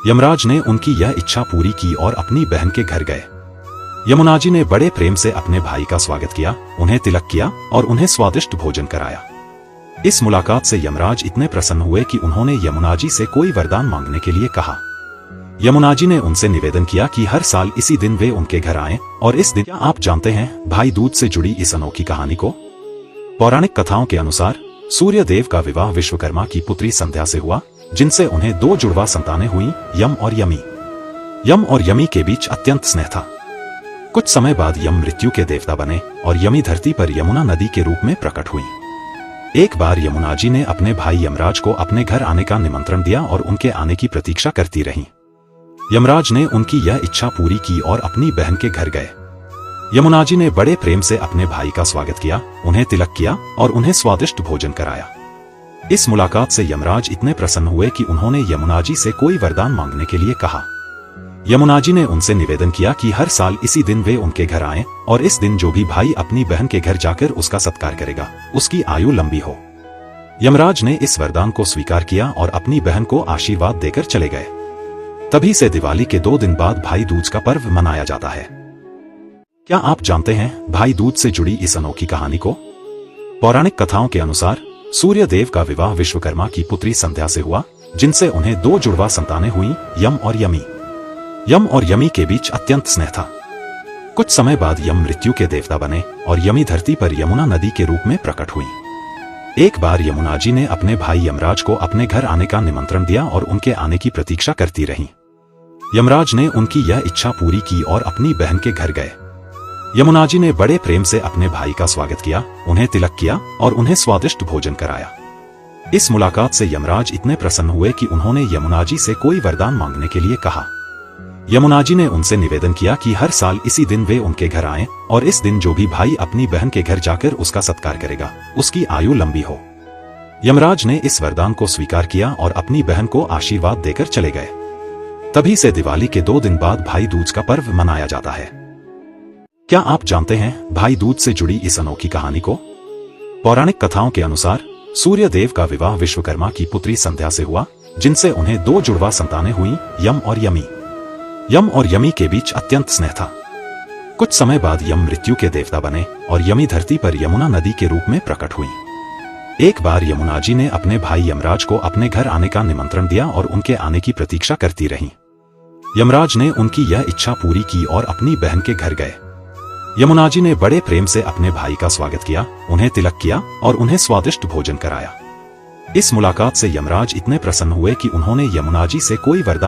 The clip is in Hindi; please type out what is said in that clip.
यमराज ने उनकी यह इच्छा पूरी की और अपनी बहन के घर गए। यमुना जी ने बड़े प्रेम से अपने भाई का स्वागत किया, उन्हें तिलक किया और उन्हें स्वादिष्ट भोजन कराया। इस मुलाकात से यमराज इतने प्रसन्न हुए कि उन्होंने यमुना जी से कोई वरदान मांगने के लिए कहा। यमुना जी ने उनसे निवेदन किया कि हर साल इसी दिन वे उनके घर आएं और इस दिन। क्या आप जानते हैं भाई दूज से जुड़ी इस अनोखी कहानी को? पौराणिक कथाओं के अनुसार सूर्य देव का विवाह विश्वकर्मा की पुत्री संध्या से हुआ, जिनसे उन्हें 2 जुड़वा संतानें हुईं, यम और यमी। यम और यमी के बीच अत्यंत स्नेह था। कुछ समय बाद यम मृत्यु के देवता बने और यमी धरती पर यमुना नदी के रूप में प्रकट हुई। एक बार यमुना जी ने अपने भाई यमराज को अपने घर आने का निमंत्रण दिया और उनके आने की प्रतीक्षा करती रहीं। यमराज ने उनकी यह इच्छा पूरी की और अपनी बहन के घर गए। यमुना जी ने बड़े प्रेम से अपने भाई का स्वागत किया, उन्हें तिलक किया और उन्हें स्वादिष्ट भोजन कराया। इस मुलाकात से यमराज इतने प्रसन्न हुए कि उन्होंने यमुना जी से कोई वरदान मांगने के लिए कहा। यमुना जी ने उनसे निवेदन किया कि हर साल इसी दिन वे उनके घर आएं और इस दिन जो भी भाई अपनी बहन के घर जाकर उसका सत्कार करेगा, उसकी आयु लंबी हो। यमराज ने इस वरदान को स्वीकार किया और अपनी बहन को आशीर्वाद देकर चले गए। तभी से दिवाली के 2 दिन बाद भाई दूज का पर्व मनाया जाता है। क्या आप जानते हैं भाई दूज से जुड़ी इस अनोखी कहानी को? पौराणिक कथाओं के अनुसार सूर्य देव का विवाह विश्वकर्मा की पुत्री संध्या से हुआ, जिनसे उन्हें 2 जुड़वा संतानें हुईं, यम और यमी। यम और यमी के बीच अत्यंत स्नेह था। कुछ समय बाद यम मृत्यु के देवता बने और यमी धरती पर यमुना नदी के रूप में प्रकट हुई। एक बार यमुना जी ने अपने भाई यमराज को अपने घर आने का निमंत्रण दिया और उनके आने की प्रतीक्षा करती रहीं। यमराज ने उनकी यह इच्छा पूरी की और अपनी बहन के घर गए। यमुना जी ने बड़े प्रेम से अपने भाई का स्वागत किया, उन्हें तिलक किया और उन्हें स्वादिष्ट भोजन कराया। इस मुलाकात से यमराज इतने प्रसन्न हुए कि उन्होंने यमुना जी से कोई वरदान मांगने के लिए कहा। यमुना जी ने उनसे निवेदन किया कि हर साल इसी दिन वे उनके घर आएं और इस दिन जो भी भाई अपनी बहन के घर जाकर उसका सत्कार करेगा, उसकी आयु लंबी हो। यमराज ने इस वरदान को स्वीकार किया और अपनी बहन को आशीर्वाद देकर चले गए। तभी से दिवाली के 2 दिन बाद भाई दूज का पर्व मनाया जाता है। क्या आप जानते हैं भाई दूज से जुड़ी इस अनोखी कहानी को? पौराणिक कथाओं के अनुसार सूर्य देव का विवाह विश्वकर्मा की पुत्री संध्या से हुआ, जिनसे उन्हें 2 जुड़वा संतानें हुईं, यम और यमी। यम और यमी के बीच अत्यंत स्नेह था। कुछ समय बाद यम मृत्यु के देवता बने और यमी धरती पर यमुना नदी के रूप में प्रकट हुई। एक बार यमुना जी ने अपने भाई यमराज को अपने घर आने का निमंत्रण दिया और उनके आने की प्रतीक्षा करती रहीं। यमराज ने उनकी यह इच्छा पूरी की और अपनी बहन के घर गए। यमुना जी ने बड़े प्रेम से अपने भाई का स्वागत किया, उन्हें तिलक किया और उन्हें स्वादिष्ट भोजन कराया। इस मुलाकात से यमराज इतने प्रसन्न हुए कि उन्होंने यमुना जी से कोई वरदान